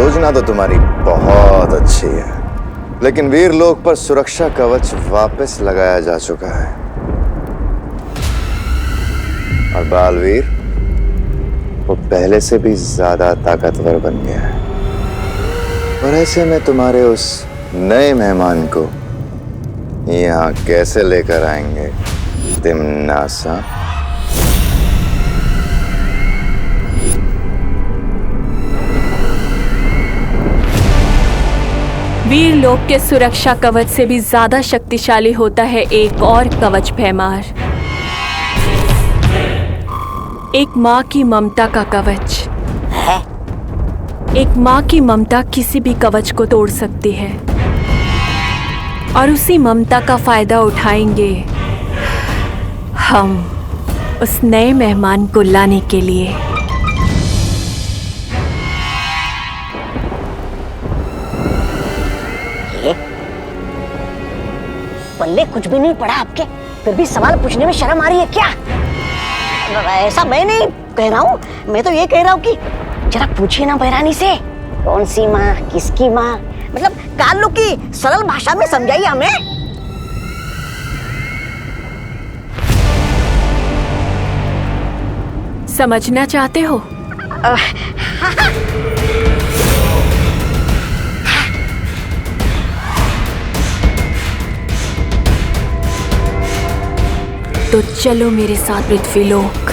योजना तो तुम्हारी बहुत अच्छी है, लेकिन वीरलोक पर सुरक्षा कवच वापस लगाया जा चुका है और बालवीर वो पहले से भी ज्यादा ताकतवर बन गया है। और ऐसे में तुम्हारे उस नए मेहमान को यहाँ कैसे लेकर आएंगे तिमनासा? वीरलोक के सुरक्षा कवच से भी ज्यादा शक्तिशाली होता है एक और कवच भैमार, एक माँ की ममता का कवच। एक माँ की ममता किसी भी कवच को तोड़ सकती है और उसी ममता का फायदा उठाएंगे हम उस नए मेहमान को लाने के लिए। पल्ले कुछ भी नहीं पड़ा आपके, फिर भी सवाल पूछने में शर्म आ रही है क्या? ऐसा मैं नहीं कह रहा हूँ, मैं तो ये कह रहा हूँ कि जरा पूछिए ना बहरानी से, कौन सी माँ, किसकी माँ, मतलब काल्लू की सरल भाषा में समझाइए हमें। समझना चाहते हो? तो चलो मेरे साथ पृथ्वीलोक।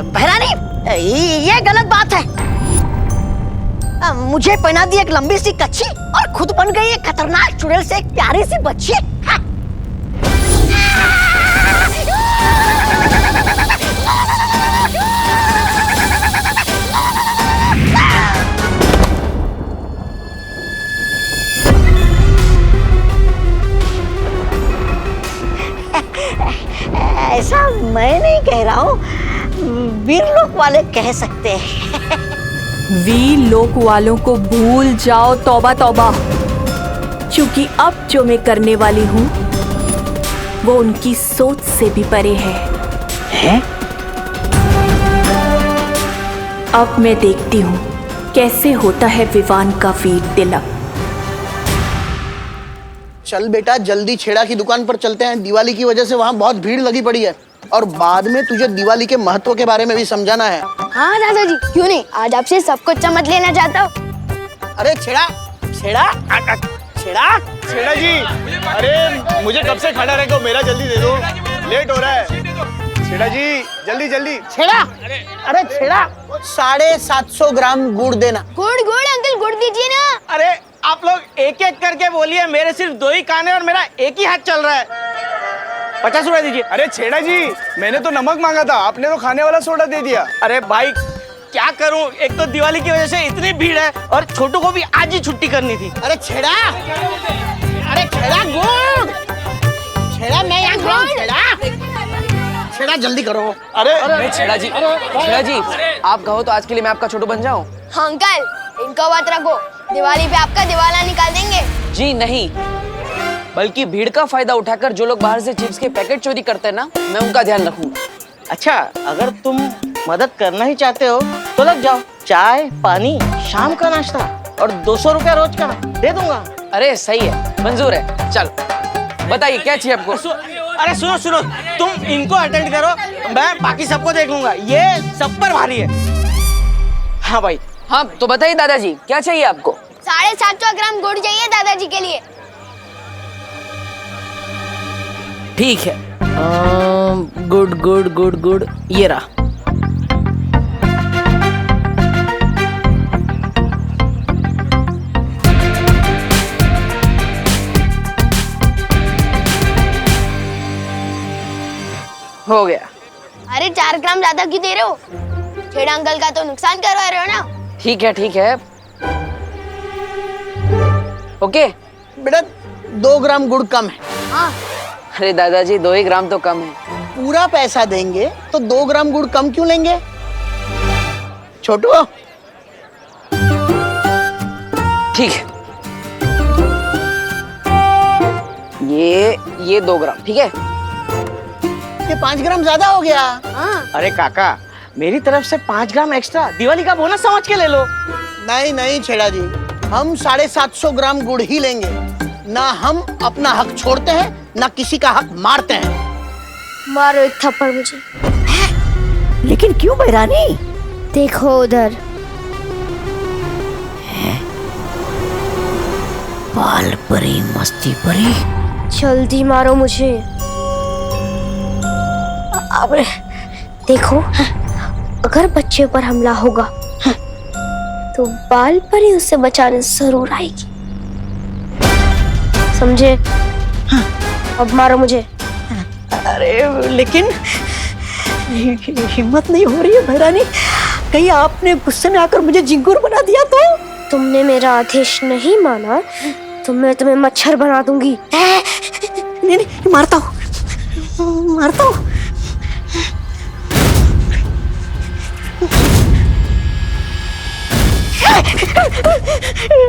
बहरानी, ये गलत बात है। मुझे पहना दी एक लंबी सी कच्छी और खुद बन गई एक खतरनाक चुड़ैल से एक प्यारी सी बच्ची। ऐसा मैं नहीं कह रहा हूँ, वीरलोक वाले कह सकते हैं। वीरलोक वालों को भूल जाओ, तौबा तौबा, क्योंकि अब जो मैं करने वाली हूँ वो उनकी सोच से भी परे है? अब मैं देखती हूँ कैसे होता है विवान का वीर तिलक। चल बेटा, जल्दी छेड़ा की दुकान पर चलते हैं। दिवाली की वजह से वहाँ बहुत भीड़ लगी पड़ी है और बाद में तुझे दिवाली के महत्व के बारे में भी समझाना है। हाँ दादाजी, क्यों नहीं, आज आपसे सब कुछ समझ लेना चाहता हूँ। अरे छेड़ा छेड़ा छेड़ा छेड़ा जी, अरे मुझे कब से खड़ा रहेगा, मेरा जल्दी दे दो, लेट हो रहा है। छेड़ा जी जल्दी जल्दी। छेड़ा, अरे छेड़ा 750 ग्राम गुड़ देना। गुड़ गुड़ अंकल, गुड़ दीजिए ना। अरे आप लोग एक एक करके बोलिए, मेरे सिर्फ 2 ही कान है और मेरा एक ही हाथ चल रहा है। 50 रुपए दीजिए। अरे छेड़ा जी, मैंने तो नमक मांगा था, आपने तो खाने वाला सोडा दे दिया। अरे भाई क्या करूं, एक तो दिवाली की वजह से इतनी भीड़ है और छोटू को भी आज ही छुट्टी करनी थी। अरे छेड़ा, अरे छेड़ा गुड़, छेड़ा मैं यहाँ गुड़, छेड़ा छेड़ा जल्दी करो। अरे छेड़ा जी, छेड़ा जी, आप कहो तो आज के लिए मैं आपका छोटू बन जाऊं? हाँ अंकल, इनका बात रखो, दिवाली पे आपका दिवाला निकाल देंगे। जी नहीं, बल्कि भीड़ का फायदा उठाकर जो लोग बाहर से चिप्स के पैकेट चोरी करते हैं ना, मैं उनका ध्यान रखूंगा। अच्छा, अगर तुम मदद करना ही चाहते हो तो लग जाओ। चाय पानी, शाम का नाश्ता और 200 रुपया रोज का दे दूंगा। अरे सही है, मंजूर है। चल बताइए क्या चाहिए आपको? अरे सुनो सुनो, तुम इनको अटेंड करो, मैं बाकी सबको देख लूंगा, ये सब पर भारी है। हाँ भाई। हाँ तो बताइए दादाजी, क्या चाहिए आपको? 750 ग्राम गुड़ चाहिए दादाजी के लिए। ठीक है, गुड गुड गुड गुड, ये रहा। हो गया। अरे 4 ग्राम ज्यादा क्यों दे रहे हो? छेड़ा अंकल का तो नुकसान करवा रहे हो ना। ठीक है ठीक है, ओके। बेटा 2 ग्राम गुड़ कम है। हाँ। अरे दादाजी 2 ही ग्राम तो कम है। पूरा पैसा देंगे तो 2 ग्राम गुड़ कम क्यों लेंगे? छोटू ठीक है, ये 2 ग्राम, ठीक है। ये 5 ग्राम ज्यादा हो गया। अरे काका, मेरी तरफ से 5 ग्राम एक्स्ट्रा दिवाली का बोनस समझ के ले लो। नहीं नहीं छेड़ा जी, हम 750 ग्राम गुड़ ही लेंगे। ना हम अपना हक छोड़ते हैं, ना किसी का हक मारते हैं। मारो एक थप्पड़ मुझे। लेकिन क्यों बहरानी? देखो उधर। बाल परी मस्ती परी। जल्दी मारो मुझे। अब देखो, अगर बच्चे पर हमला होगा तो बाल परी उसे बचाने जरूर आएगी, समझे? अब मारो मुझे। अरे लेकिन हिम्मत नहीं हो रही है बहरानी, कहीं आपने गुस्से में आकर मुझे झिंगुर बना दिया तो? तुमने मेरा आदेश नहीं माना तो मैं तुम्हें मच्छर बना दूंगी। नहीं नहीं, मारता हूँ मारता हूँ।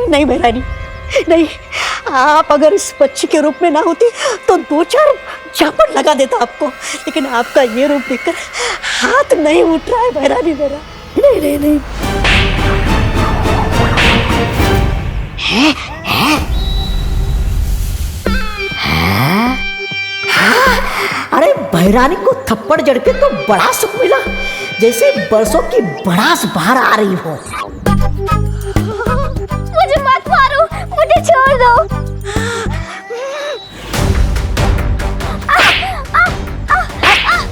नहीं बहरानी नहीं, आप अगर इस बच्ची के रूप में ना होती तो 2-4 झापड़ लगा देता आपको, लेकिन आपका ये रूप देखकर हाथ नहीं उठ रहा है बहरानी मेरा। नहीं नहीं नहीं। अरे बहरानी को थप्पड़ जड़ के तो बड़ा सुख मिला, जैसे बरसों की भड़ास बाहर आ रही हो। मुझे मत मारो, मुझे छोड़ दो।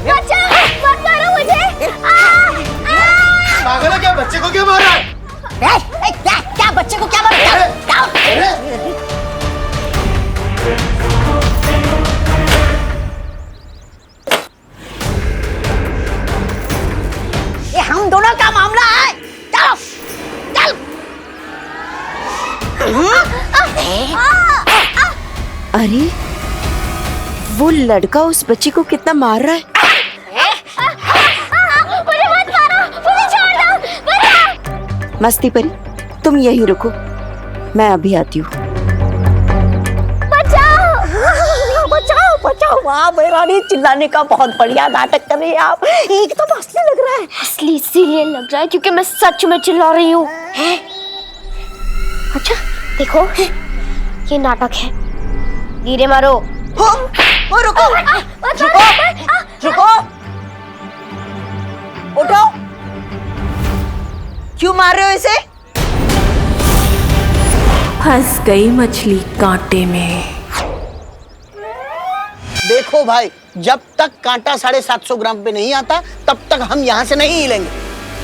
बचाओ, मत मारो मुझे। पागल है क्या? बच्चे को क्यों मार रहा है? क्या बच्चे को क्या मारा? ये हम दोनों का मामला है। चलो चल। अरे वो लड़का उस बच्ची को कितना मार रहा है। मुझे मत मारो, मुझे छोड़ दो। बचाओ। मस्ती परी, तुम यहीं रुको, मैं अभी आती हूँ। बचाओ बचाओ। वाह बहरानी, चिल्लाने का बहुत बढ़िया नाटक कर रही है आप, एकदम असली लग रहा है। असली इसीलिए लग रहा है क्योंकि मैं सच में चिल्ला रही हूँ। अच्छा देखो, ये नाटक है। धीरे मारो। रुको रुको रुको, उठो। क्यों मार रहे हो इसे? फंस गई मछली कांटे में। देखो भाई, जब तक कांटा 750 ग्राम पे नहीं आता तब तक हम यहाँ से नहीं हिलेंगे।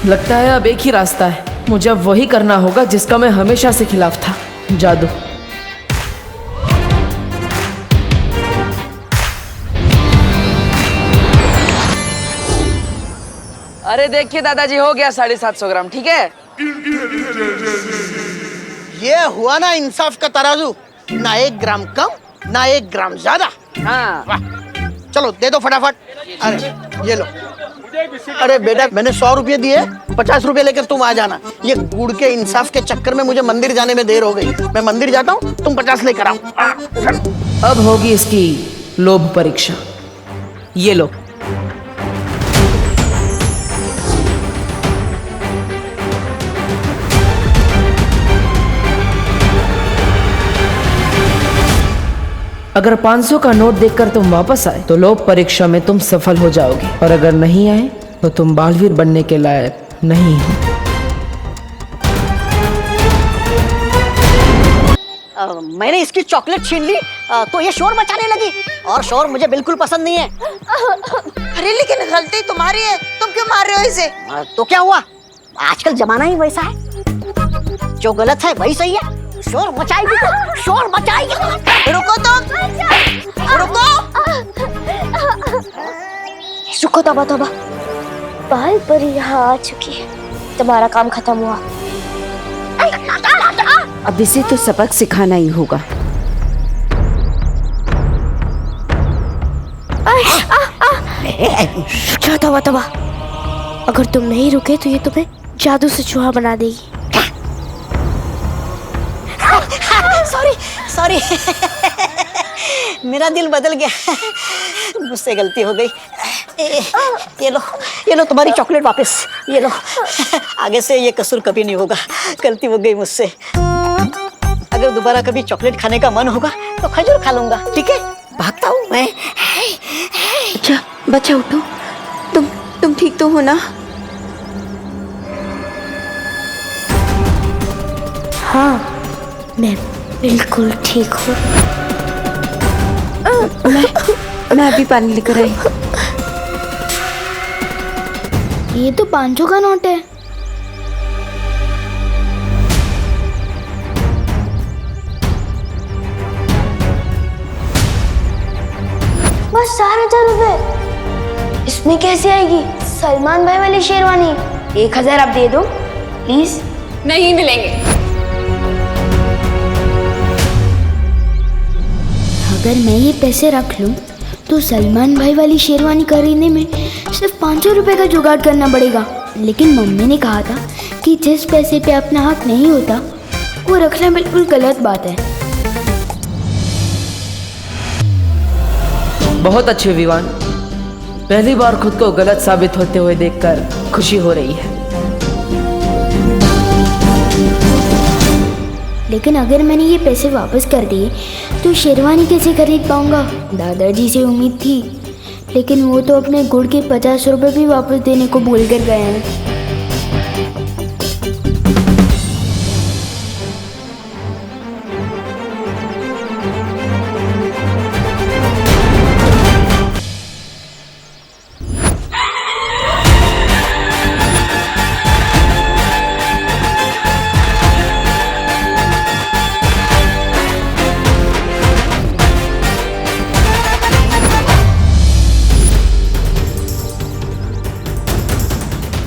लगता है अब एक ही रास्ता है, मुझे अब वही करना होगा जिसका मैं हमेशा से खिलाफ था, जादू। अरे देखिए दादाजी, हो गया 750 ग्राम, ठीक है। ये हुआ ना इंसाफ का तराजू, ना 1 ग्राम कम ना 1 ग्राम ज्यादा। हाँ वाह, चलो दे दो फटाफट। अरे ये लो। अरे बेटा, मैंने 100 रुपये दिए, 50 रुपये लेकर तुम आ जाना। ये गुड़ के इंसाफ के चक्कर में मुझे मंदिर जाने में देर हो गई। मैं मंदिर जाता हूँ, तुम 50 लेकर आओ। अब होगी इसकी लोभ परीक्षा। ये लो। अगर 500 का नोट देखकर तुम वापस आए तो लोभ परीक्षा में तुम सफल हो जाओगे, और अगर नहीं आए तो तुम बालवीर बनने के लायक नहीं हो। मैंने इसकी चॉकलेट छीन ली तो ये शोर मचाने लगी, और शोर मुझे बिल्कुल पसंद नहीं है। अरे लेकिन गलती तुम्हारी है, तुम क्यों मार रहे हो इसे? तो क्या हुआ, आजकल जमाना ही वैसा है, जो गलत है वही सही है। शोर मचाएगी तो शोर मचाएगी। रुको तुम, रुको। रुको, तौबा तौबा, बाल परी यहाँ आ चुकी है, तुम्हारा काम खत्म हुआ। अब इसे तो सबक सिखाना ही होगा। क्या तौबा तौबा, अगर तुम नहीं रुके तो ये तुम्हें जादू से चूहा बना देगी। सॉरी सॉरी, मेरा दिल बदल गया, मुझसे गलती हो गई। ये लो तुम्हारी चॉकलेट वापस, ये लो। आगे से ये कसूर कभी नहीं होगा, गलती हो गई मुझसे। अगर दोबारा कभी चॉकलेट खाने का मन होगा तो खजूर खा लूंगा, ठीक है? भागता हूँ मैं। अच्छा बच्चा उठो, तुम ठीक तो हो ना? हाँ, मैं बिल्कुल ठीक हूँ। मैं अभी पानी लेकर आई। ये तो 500 का नोट है। बस 4,000 रुपए। इसमें कैसे आएगी सलमान भाई वाली शेरवानी? 1,000 आप दे दो प्लीज। नहीं मिलेंगे। अगर मैं ये पैसे रख लूं तो सलमान भाई वाली शेरवानी खरीदने में सिर्फ 500 रुपए का जुगाड़ करना पड़ेगा। लेकिन मम्मी ने कहा था कि जिस पैसे पे अपना हक नहीं होता वो रखना बिल्कुल गलत बात है। बहुत अच्छे विवान, पहली बार खुद को गलत साबित होते हुए देखकर खुशी हो रही है। लेकिन अगर मैंने ये पैसे वापस कर दिए तो शेरवानी कैसे खरीद पाऊंगा? दादाजी से उम्मीद थी, लेकिन वो तो अपने गुड़ के 50 रुपए भी वापस देने को भूल कर गए हैं।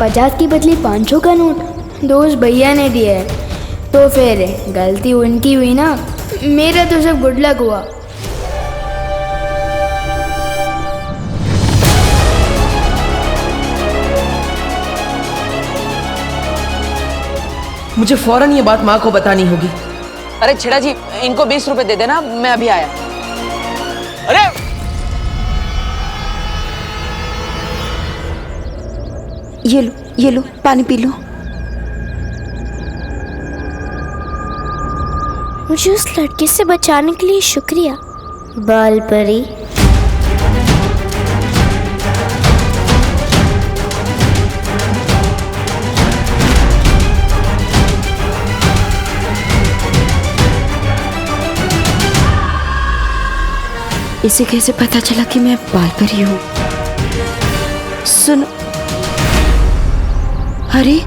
पचास की बदले 500 का नोट दोस्त भैया ने दिया है, तो फिर गलती उनकी हुई ना, मेरा तो सब गुड लक हुआ। मुझे फौरन ये बात माँ को बतानी होगी। अरे छेड़ा जी, इनको 20 रुपए दे देना, मैं अभी आया। अरे ये लो पानी पी लो। मुझे उस लड़के से बचाने के लिए शुक्रिया बाल परी। इसे कैसे पता चला कि मैं बाल परी हूँ? सुनो, अरे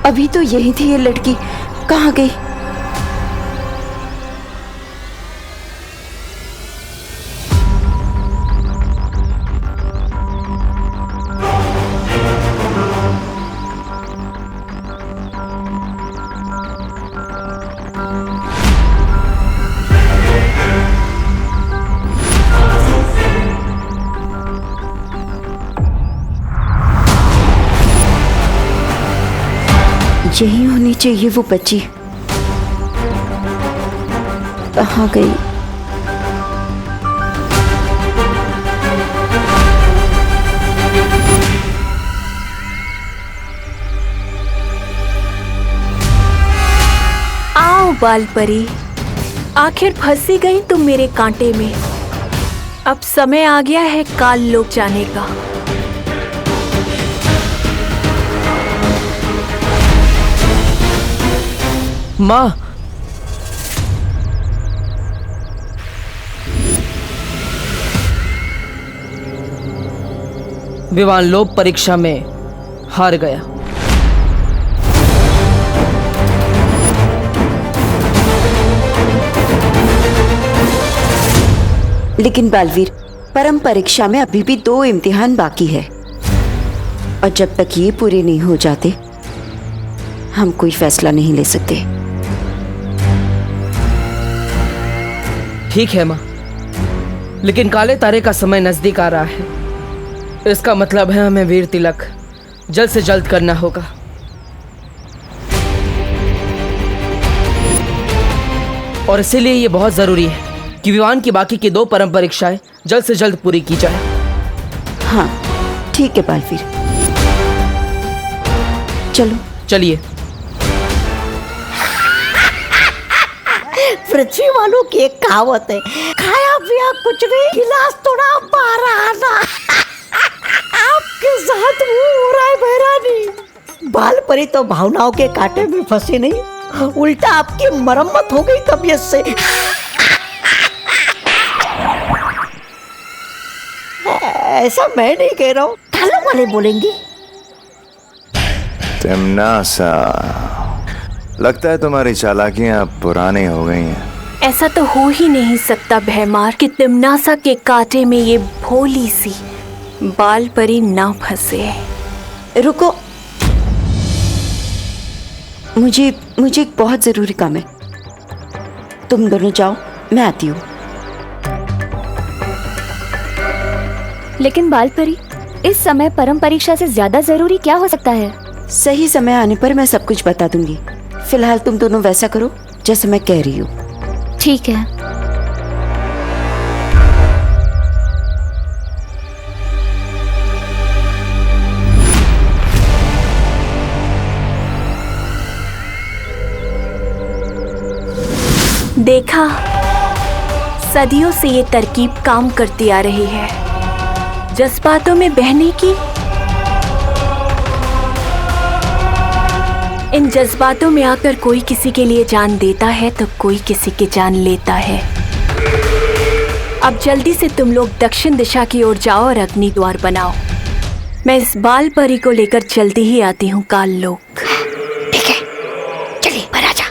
अभी तो यही थी ये लड़की, कहाँ गई? यही होनी चाहिए वो बच्ची, कहाँ गई? आओ बाल परी, आखिर फंसी गई तुम मेरे कांटे में। अब समय आ गया है काल लोक जाने का। माँ, विवान लोक परीक्षा में हार गया। लेकिन बालवीर, परम परीक्षा में अभी भी 2 इम्तिहान बाकी है, और जब तक ये पूरे नहीं हो जाते हम कोई फैसला नहीं ले सकते। ठीक है माँ, लेकिन काले तारे का समय नजदीक आ रहा है। इसका मतलब है हमें वीर तिलक जल्द से जल्द करना होगा। और इसीलिए ये बहुत जरूरी है कि विवान की बाकी की 2 परम परीक्षाएं जल्द से जल्द पूरी की जाए। हाँ ठीक है बालवीर, चलो। चलिए। पृथ्वी वालों की एक कहावत है, खाया पिया कुछ नहीं, गिलास तोड़ा बारह आना। आपके साथ वो हो रहा है बहरानी। बाल परी तो भावनाओं के कांटे में फंसी नहीं, उल्टा आपकी मरम्मत हो गई तबीयत से। ऐसा मैं नहीं कह रहा हूँ, कालों वाले बोलेंगे। तिमनासा, लगता है तुम्हारी चालाकियां अब पुरानी हो गई हैं। ऐसा तो हो ही नहीं सकता भैमार कि तिमनासा के कांटे में ये भोली सी बाल परी ना फंसे। रुको, मुझे एक बहुत जरूरी काम है। तुम दोनों जाओ, मैं आती हूँ। लेकिन बाल परी, इस समय परम परीक्षा से ज्यादा जरूरी क्या हो सकता है? सही समय आने पर मैं सब कुछ बता दूंगी। फिलहाल तुम दोनों वैसा करो जैसे मैं कह रही हूँ। ठीक है। देखा, सदियों से ये तरकीब काम करती आ रही है। जज्बातों में बहने की, इन जज्बातों में आकर कोई किसी के लिए जान देता है तो कोई किसी की जान लेता है। अब जल्दी से तुम लोग दक्षिण दिशा की ओर जाओ और अग्नि द्वार बनाओ। मैं इस बाल परी को लेकर जल्दी ही आती हूँ काल लोक। ठीक है, चलिए पर आजा।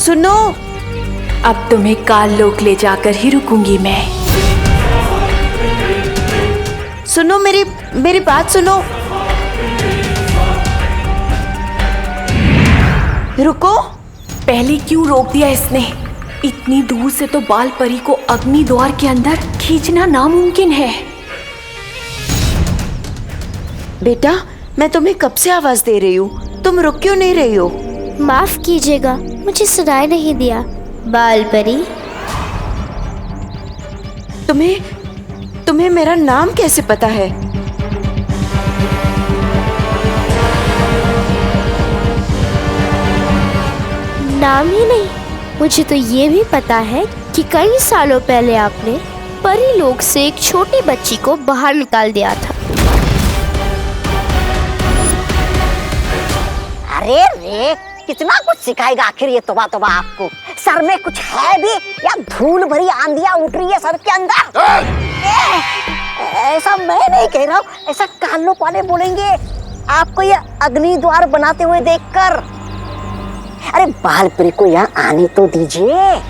सुनो, अब तुम्हें काल लोक ले जाकर ही रुकूंगी मैं। सुनो, मेरी बात सुनो। रुको। पहले क्यों रोक दिया इसने? इतनी दूर से तो बाल परी को अग्नि द्वार के अंदर खींचना नामुमकिन है। बेटा, मैं तुम्हें कब से आवाज दे रही हूँ, तुम रुक क्यों नहीं रही हो? माफ कीजिएगा, मुझे सुनाई नहीं दिया। बाल परी, तुम्हें मेरा नाम कैसे पता है? नाम ही नहीं, मुझे तो ये भी पता है कि कई सालों पहले आपने परी लोक से एक छोटी बच्ची को बाहर निकाल दिया था। अरे रे, कितना कुछ सिखाएगा आखिर ये तोबा तोबा आपको। सर में कुछ है भी या धूल भरी आंधियां उठ रही है सर के अंदर? ऐसा मैं नहीं कह रहा हूँ, ऐसा कान लोग वाले बोलेंगे आपको ये अग्नि द्वार बनाते हुए देखकर। अरे बाल परी को यहाँ आने तो दीजिए,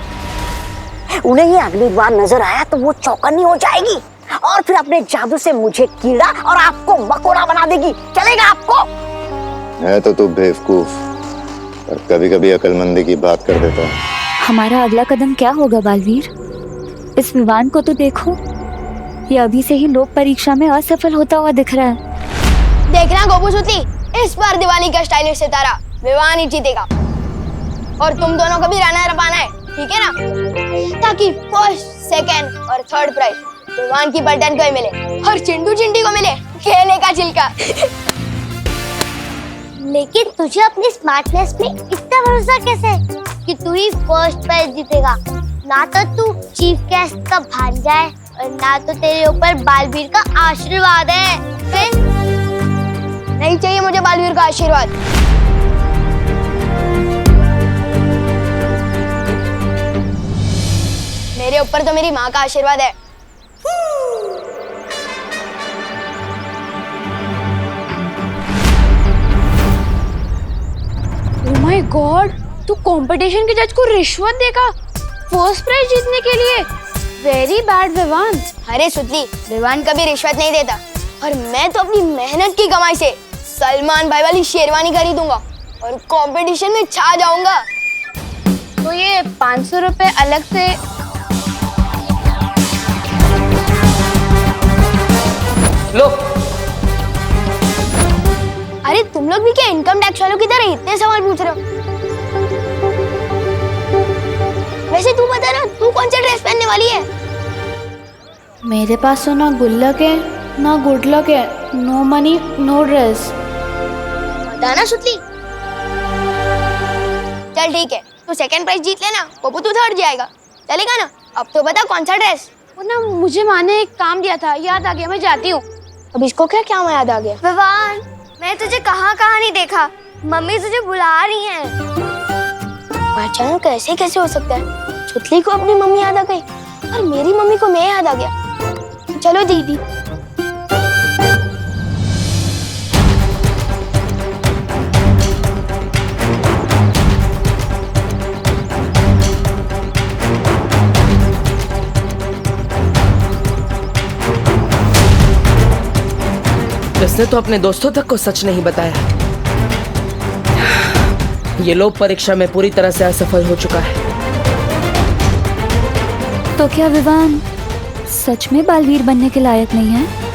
उन्हें ये अग्नि द्वार नजर आया तो वो चौकन्नी हो जाएगी और फिर अपने जादू से मुझे कीड़ा और आपको मकोड़ा बना देगी। चलेगा आपको? है तो तू बेवकूफ, और कभी कभी अकलमंदी की बात कर देता है। हमारा अगला कदम क्या होगा बालवीर? इस विवान को तो देखो, ये अभी से ही लोक परीक्षा में असफल होता हुआ दिख रहा है। देखना गोपूसुती, इस बार दिवाली का स्टाइलिश सितारा विवान ही जीतेगा और तुम दोनों को भी रनर पाना है, ठीक है ना? ताकि फर्स्ट, सेकंड और थर्ड प्राइज विवान की बटन को ही मिले और चिंटू चिंटी को मिले खेलने का छिलका। लेकिन तुझे अपनी स्मार्टनेस पे इतना भरोसा कैसे है कि तू ही फर्स्ट प्राइज जीतेगा? ना तो तू चीफ गेस्ट का भांजा है और ना तो तेरे ऊपर बालवीर का आशीर्वाद है। नहीं चाहिए मुझे बालवीर का आशीर्वाद। मेरे ऊपर तो मेरी माँ का आशीर्वाद है। ओह माय गॉड, तू कंपटीशन के जज को रिश्वत देगा फर्स्ट प्राइज जीतने के लिए? Very bad Vivaan. अरे सुतली, विवान कभी रिश्वत नहीं देता और मैं तो अपनी मेहनत की कमाई से सलमान भाई वाली शेरवानी खरीदूंगा और कंपटीशन में छा जाऊंगा। तो ये 500 रुपए अलग से लो। अरे तुम लोग भी क्या इनकम टैक्स वालों की तरह इतने सवाल पूछ रहे हो? वैसे तू बता ना, तू कौन सा ड्रेस पहनने वाली है? मेरे पास तो ना गुल्लक है ना गुड लक है, नो मनी नो ड्रेस। बताना सुतली। चल ठीक है, तू सेकंड प्राइज जीत लेना, पप्पू तू थर्ड जाएगा, चलेगा ना? अब तो बता कौन सा ड्रेस? वो ना मुझे माँ ने एक काम दिया था, याद आ गया, मैं जाती हूँ। अब इसको क्या क्या याद आ गया? विवान, मैं तुझे कहाँ नहीं देखा, मम्मी तुझे बुला रही है। अचानक कैसे कैसे हो सकता है? सुतली को अपनी मम्मी याद आ गई और मेरी मम्मी को मैं याद आ गया। चलो दीदी। इसने तो अपने दोस्तों तक को सच नहीं बताया। ये लोग परीक्षा में पूरी तरह से असफल हो चुका है। तो क्या विवान सच में बालवीर बनने के लायक नहीं है?